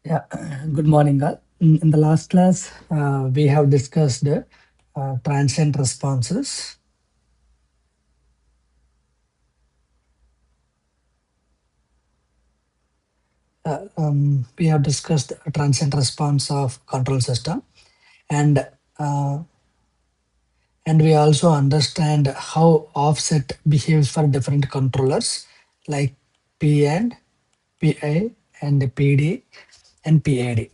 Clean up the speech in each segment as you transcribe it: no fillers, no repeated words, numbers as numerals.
Yeah, good morning, all. In the last class, we have discussed transient responses. We have discussed the transient response of control system, and uh, and we also understand how offset behaves for different controllers like P and PI and PD and PID.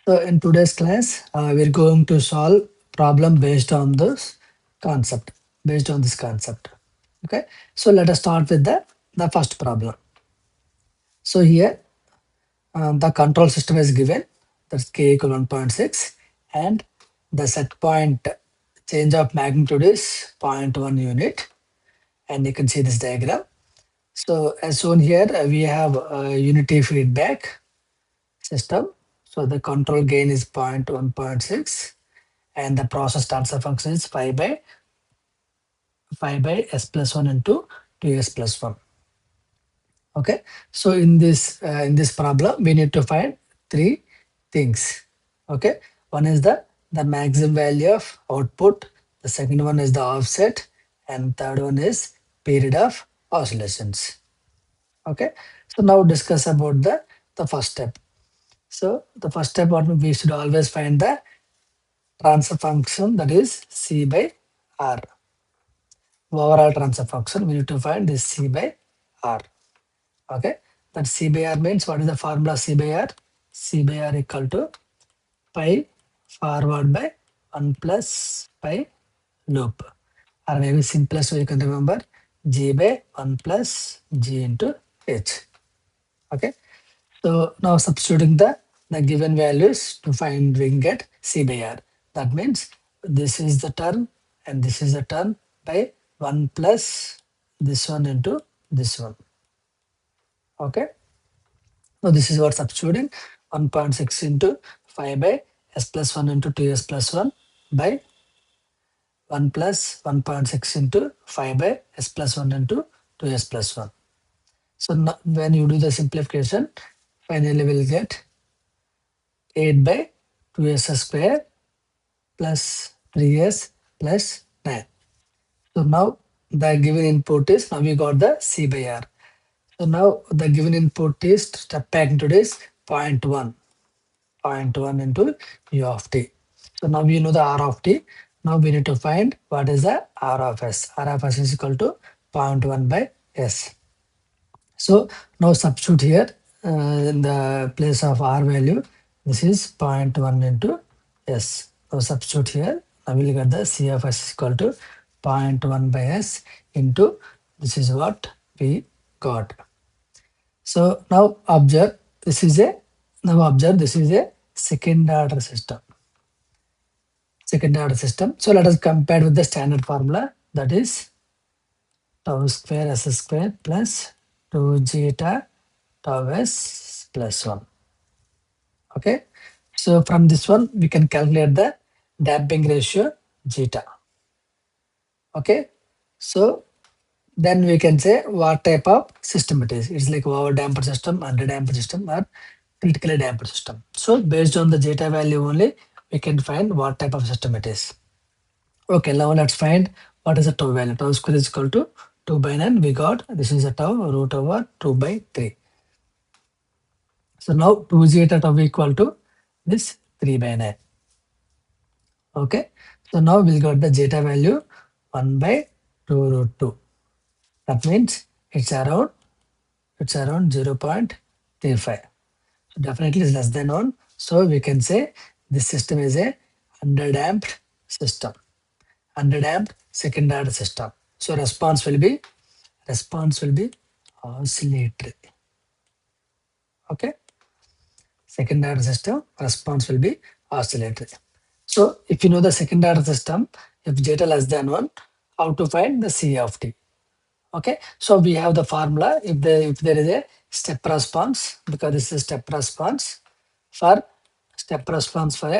So in today's class, we're going to solve problem based on this concept, based on this concept. Okay, so let us start with the first problem. So here the control system is given, that's k equal 1.6, and the set point change of magnitude is zero point 0.1 unit, and you can see this diagram. So as shown here, we have a unity feedback system. So the control gain is 0.1.6, and the process transfer function is 5 by s plus 1 into 2s plus 1. Okay, so in this problem we need to find three things. Okay, one is the maximum value of output, the second one is the offset, and third one is period of oscillations. Okay, so now discuss about the first step. So the first step, what we should always find the transfer function, that is c by r. Overall transfer function, we need to find this c by r. Okay, that c by r means, what is the formula c by r? C by r equal to pi forward by 1 plus pi loop, or maybe simplest way you can remember, g by 1 plus g into h. Okay, so now substituting the given values to find, we can get c by r. That means this is the term and this is the term by 1 plus this one into this one. Okay, so this is what substituting, 1.6 into 5 by s plus 1 into 2s plus 1 by 1 plus 1.6 into 5 by s plus 1 into 2s plus 1. So now when you do the simplification, finally we'll get 8 by 2s square plus 3s plus 9. So now the given input is, now we got the c by r. So now the given input is, step back into this, 0.1. 0.1 into u of t. So now we know the r of t. Now we need to find what is the r of s. R of s is equal to 0.1 by s. So now substitute here in the place of r value. This is 0.1 into s. So substitute here. Now we'll get the c of s is equal to 0.1 by s into, this is what we got. So now observe, this is a, now observe, this is a second order system. Second order system. So let us compare with the standard formula, that is tau square s square plus 2 zeta tau s plus 1. Okay. So from this one, we can calculate the damping ratio zeta. Okay. So then we can say what type of system it is. It's like over damped system, under damped system, or critically damped system. So based on the zeta value only, we can find what type of system it is. Okay, now let's find what is the tau value. Tau square is equal to 2 by 9. We got, this is a tau root over 2 by 3. So now 2 zeta tau equal to this 3 by 9. Okay, so now we'll got the zeta value 1 by 2 root 2. That means it's around 0.35. So definitely it's less than 1. So we can say this system is a underdamped system, underdamped second order system. So response will be oscillatory. Okay, second order system response will be oscillatory. So if you know the second order system, if zeta less than 1, how to find the c of t? Okay, so we have the formula. If there is a step response, because this is step response for a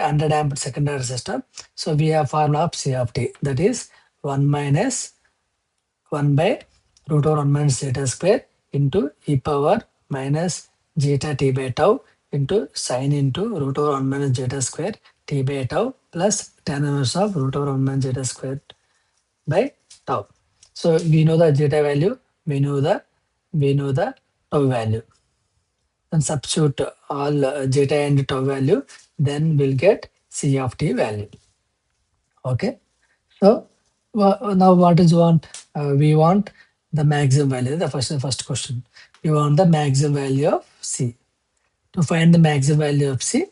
underdamped second order system. So we have formula of c of t, that is 1 minus 1 by root over 1 minus zeta square into e power minus zeta t by tau into sine into root over 1 minus zeta square t by tau plus tan inverse of root over 1 minus zeta square by tau. So we know the zeta value, we know the tau value. Then substitute all zeta and tau value, then we'll get C of t value. Okay. So now what is want? We want the maximum value. The first question. We want the maximum value of C. To find the maximum value of C,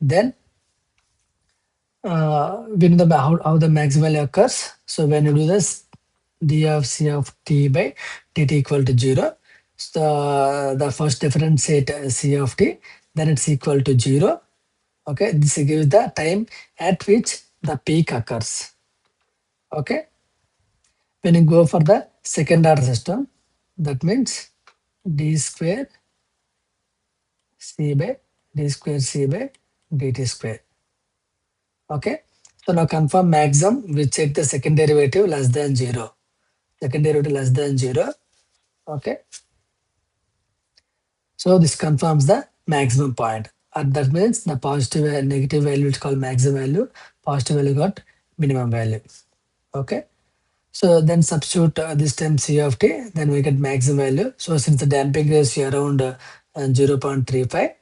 then we know how the maximum value occurs. So when you do this, d of C of t by dt equal to 0. So the first differentiate C of t, then it's equal to 0. Okay, this gives the time at which the peak occurs. Okay, when you go for the second order system, that means d square c by d square c by dt square. Okay, so now confirm maximum, we check the second derivative less than 0. Second derivative less than 0. Okay, so this confirms the maximum point. That means the positive and negative value is called maximum value. Positive value got minimum value. Okay. So then substitute this time C of t, then we get maximum value. So since the damping is around 0.35,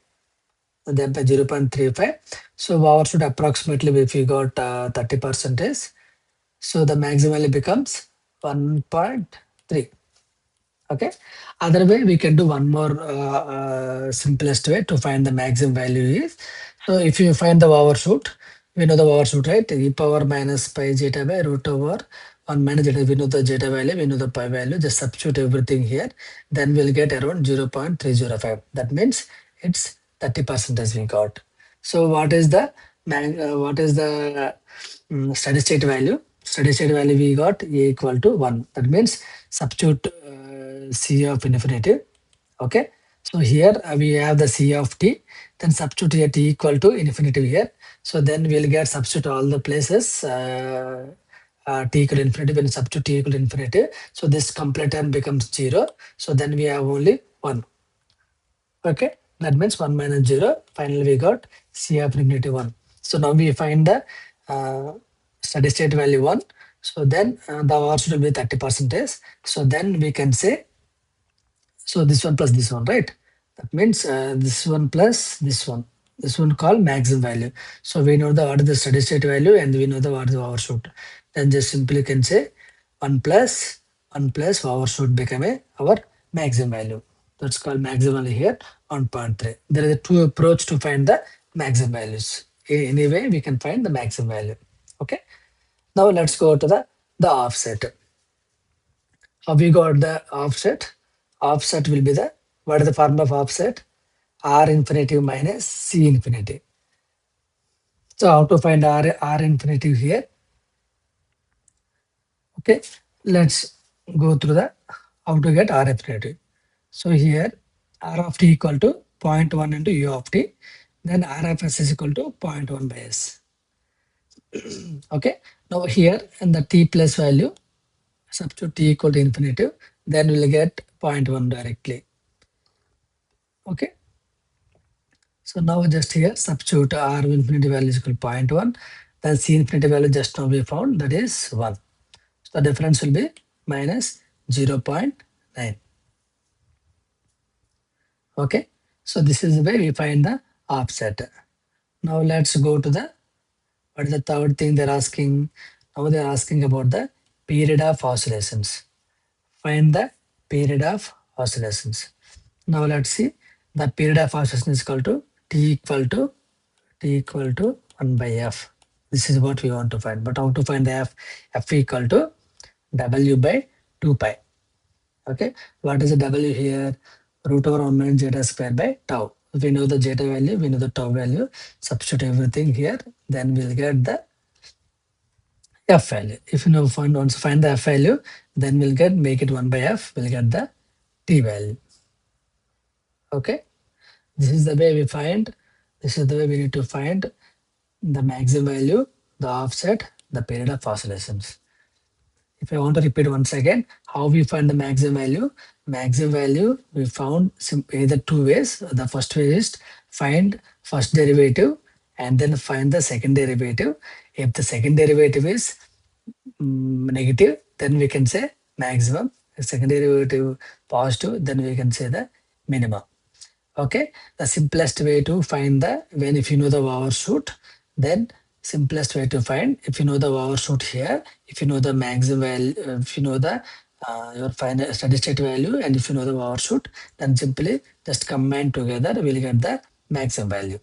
the damping 0.35, so our should approximately if we got 30%, so the maximum value becomes 1.3. Okay. Other way we can do one more simplest way to find the maximum value is, so if you find the overshoot, we know the overshoot, right? E power minus pi zeta by root over 1 minus zeta. We know the zeta value, we know the pi value. Just substitute everything here, then we'll get around 0.305. That means it's 30% we got. So what is the steady state value? Steady state value we got A equal to 1. That means substitute C of infinity. Okay. So here we have the C of t, then substitute here t equal to infinity here. So then we'll get substitute all the places t equal to infinity. When substitute t equal to infinity, so this complete term becomes 0. So then we have only 1. Okay, that means 1 minus 0. Finally, we got C of infinity 1. So now we find the steady state value 1. So then the odds will be 30%. So then we can say, so this one plus this one, right? That means this one plus this one. This one called maximum value. So we know the what is the steady state value and we know the what is the overshoot. Then just simply can say 1 plus overshoot become our maximum value. That's called maximum value here on 0.3. There are two approach to find the maximum values. Anyway, we can find the maximum value. Okay. Now let's go to the offset. How we got the offset? Offset will be the, what is the formula of offset? R infinity minus C infinity. So how to find R infinity here? Okay, let's go through the how to get R infinity. So here R of t equal to 0.1 into U of t, then R of s is equal to 0.1 by s. Okay, now here in the t plus value, substitute t equal to infinity, then we'll get 0.1 directly. Okay. So now just here substitute R infinity value is equal to 0.1, then C infinity value just now we found, that is 1. So the difference will be minus 0.9. Okay. So this is the way we find the offset. Now let's go to the, what is the third thing they're asking? Now they're asking about the period of oscillations. Find the period of oscillations. Now let's see, the period of oscillation is equal to t equal to 1 by f. This is what we want to find. But how to find the f? F equal to w by 2 pi. Okay. What is the w here? Root over 1 minus zeta square by tau. We know the zeta value, we know the tau value. Substitute everything here, then we'll get the f value. If you know once find the f value, then we'll get, make it 1 by f, we'll get the t value. Okay. This is the way we find, this is the way we need to find the maximum value, the offset, the period of oscillations. If I want to repeat once again, how we find the maximum value we found either two ways. The first way is find first derivative and then find the second derivative. If the second derivative is negative, then we can say maximum. If second derivative positive, then we can say the minimum. Okay, the simplest way to find the when if you know the overshoot, then simplest way to find if you know the overshoot here, if you know the maximum value, if you know the your final steady state value, and if you know the overshoot, then simply just combine together, we'll get the maximum value.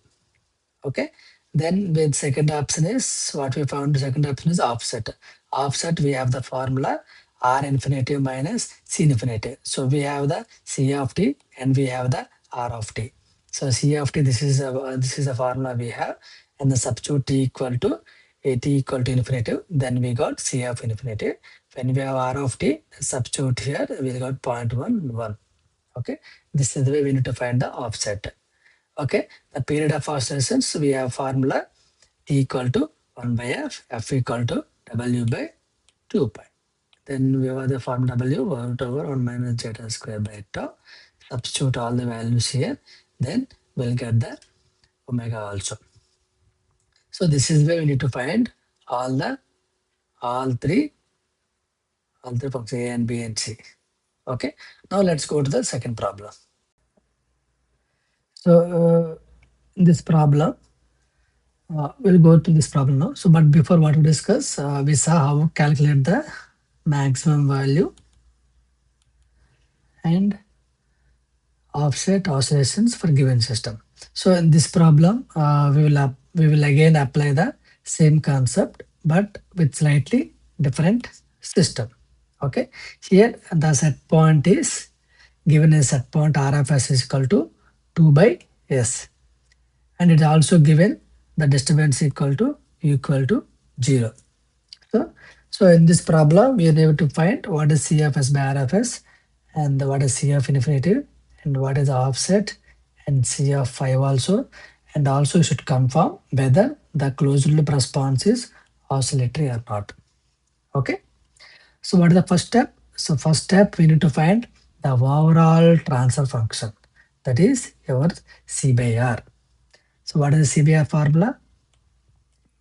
Okay, then with second option is what we found. Second option is offset. Offset, we have the formula r infinity minus c infinity. So we have the c of t and we have the r of t. So c of t, this is a formula we have, and the substitute t equal to a t equal to infinity, then we got c of infinity. When we have r of t, substitute here, we got 0.11. Okay, this is the way we need to find the offset. Okay, the period of oscillations, we have formula T equal to 1 by F equal to W by 2 pi. Then we have the form W 1 over 1 minus zeta square by tau. Substitute all the values here, then we'll get the omega also. So this is where we need to find all the all three functions A and B and C. Okay, now let's go to the second problem. So in this problem, we'll go to this problem now. So, but before what we discuss, we saw how to calculate the maximum value and offset oscillations for given system. So, in this problem, we will again apply the same concept, but with slightly different system. Okay, here the set point is given as set point RFS is equal to 2 by S, and it is also given the disturbance equal to 0. So in this problem, we are able to find what is CFS by RFS and what is CF infinity and what is the offset and CF 5 also. And also you should confirm whether the closed loop response is oscillatory or not. Okay. So what is the first step? So first step, we need to find the overall transfer function. That is your C by R. So what is the C by R formula?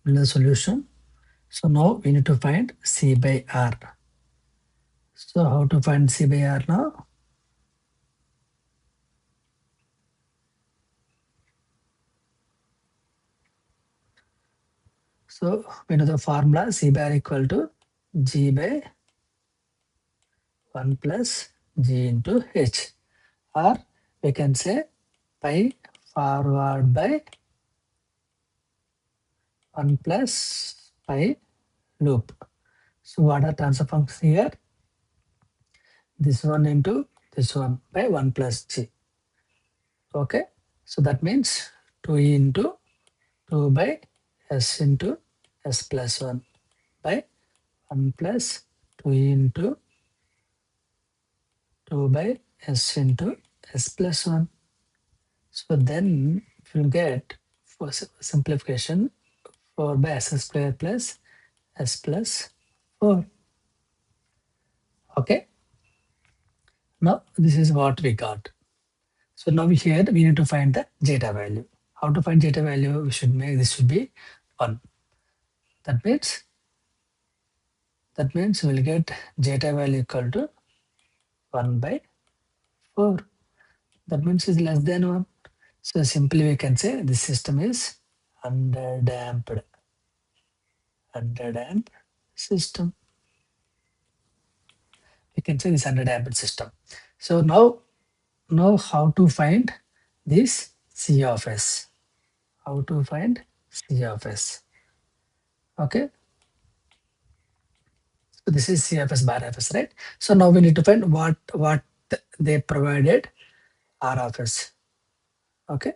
In the solution. So now we need to find C by R. So how to find C by R now? So we know the formula C by R equal to G by 1 plus G into H, or we can say pi forward by 1 plus pi loop. So what are transfer functions here? This one into this one by 1 plus G. Okay, so that means 2e into 2 by S into S plus 1 by 1 plus 2e into 2 by S into S plus 1. So then you get, for simplification, 4 by S square plus S plus 4. Okay. Now this is what we got. So now here we need to find the zeta value. How to find zeta value? We should make this should be 1. That means we'll get zeta value equal to 1 by 4. That means it's less than 1. So simply we can say this system is underdamped system. We can say this underdamped system. So now how to find this C of S? How to find C of S? Okay. So this is C of S bar of S, right? So now we need to find what they provided R of S. Okay.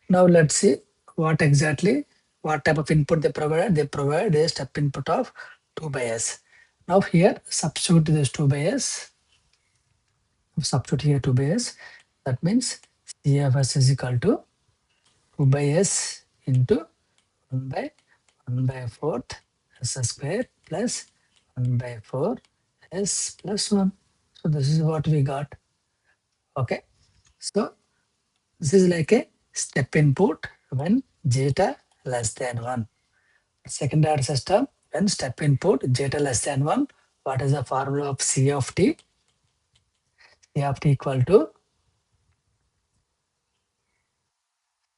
Now let's see what type of input they provided. They provide a step input of 2 by S. Now here substitute this 2 by S. Substitute here 2 by S. That means CFS is equal to 2 by S into 1 by 4th S square plus 1 by 4 s plus 1. So this is what we got. Okay. So this is like a step input when zeta less than 1. Second order system, when step input zeta less than 1, what is the formula of C of t? C of t equal to,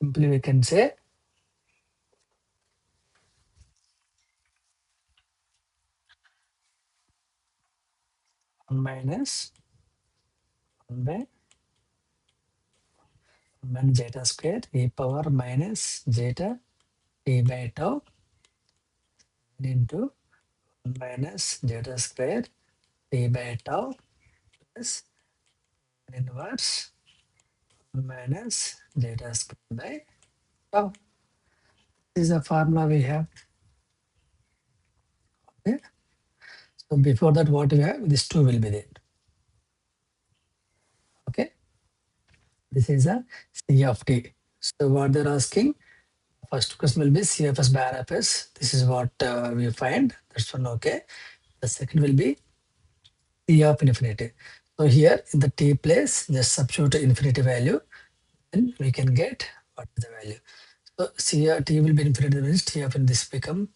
simply we can say 1 minus 1 by 1 zeta square e power minus zeta t by tau into 1 minus zeta square t by tau plus inverse 1 minus zeta square by tau. This is the formula we have. Okay. So before that, what we have, this 2 will be there. Okay. This is a C of t. So what they're asking, first question will be CFS by RFS. This is what we find. That's one. Okay. The second will be T of infinity. So here in the T place, just substitute infinity value, then we can get what is the value. So C of T will be infinity, means T of this become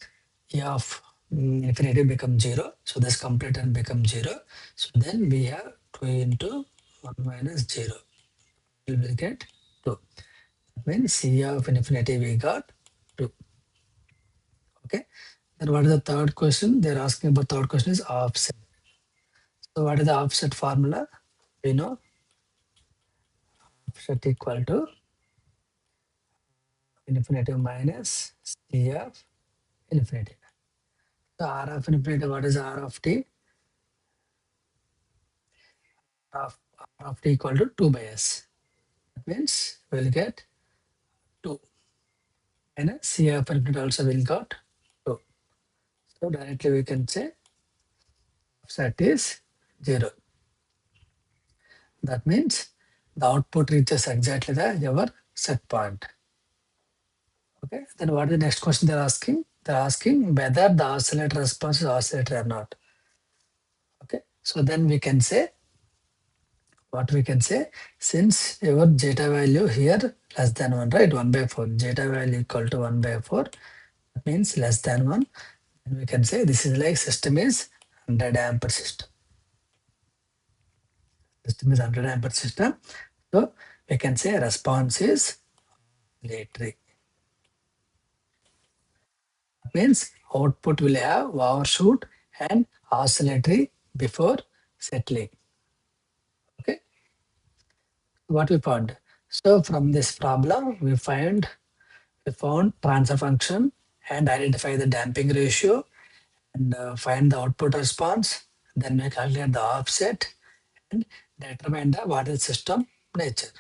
E of infinity become 0. So this complete and become 0. So then we have 2 into 1 minus 0. We will get 2. Means C of infinity we got 2. Okay. Then what is the third question? They're asking about third question is offset. So what is the offset formula? We know offset equal to infinity minus C of infinity. So R of infinity, what is R of t? R of t equal to 2 by s. That means we'll get 2. And C of infinity also will got 2. So directly we can say offset is 0. That means the output reaches exactly our set point. Okay. Then what is the next question they're asking? They're asking whether the oscillator response is oscillator or not. Okay. So then we can say, what we can say, since your zeta value here less than 1, right? 1 by 4. Zeta value equal to 1 by 4. That means less than 1. And we can say this is like system is 100 ampere system. System is 100 ampere system. So we can say response is oscillatory. Means output will have overshoot and oscillatory before settling. Okay, what we found. So from this problem, we found transfer function and identify the damping ratio and find the output response. Then we calculate the offset and determine the water system nature.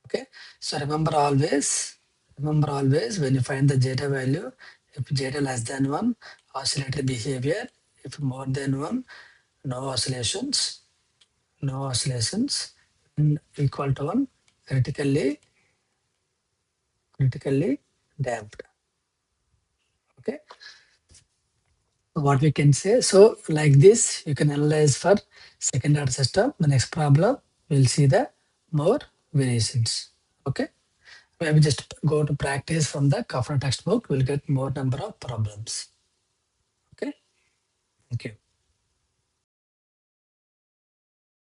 Okay, so remember always when you find the zeta value, if zeta less than 1, oscillatory behavior. If more than 1, no oscillations, and equal to 1, critically damped. Okay, so what we can say, so like this you can analyze for second order system. The next problem we'll see the more variations. Okay, maybe just go to practice from the Kafna textbook, we'll get more number of problems. Okay, thank you.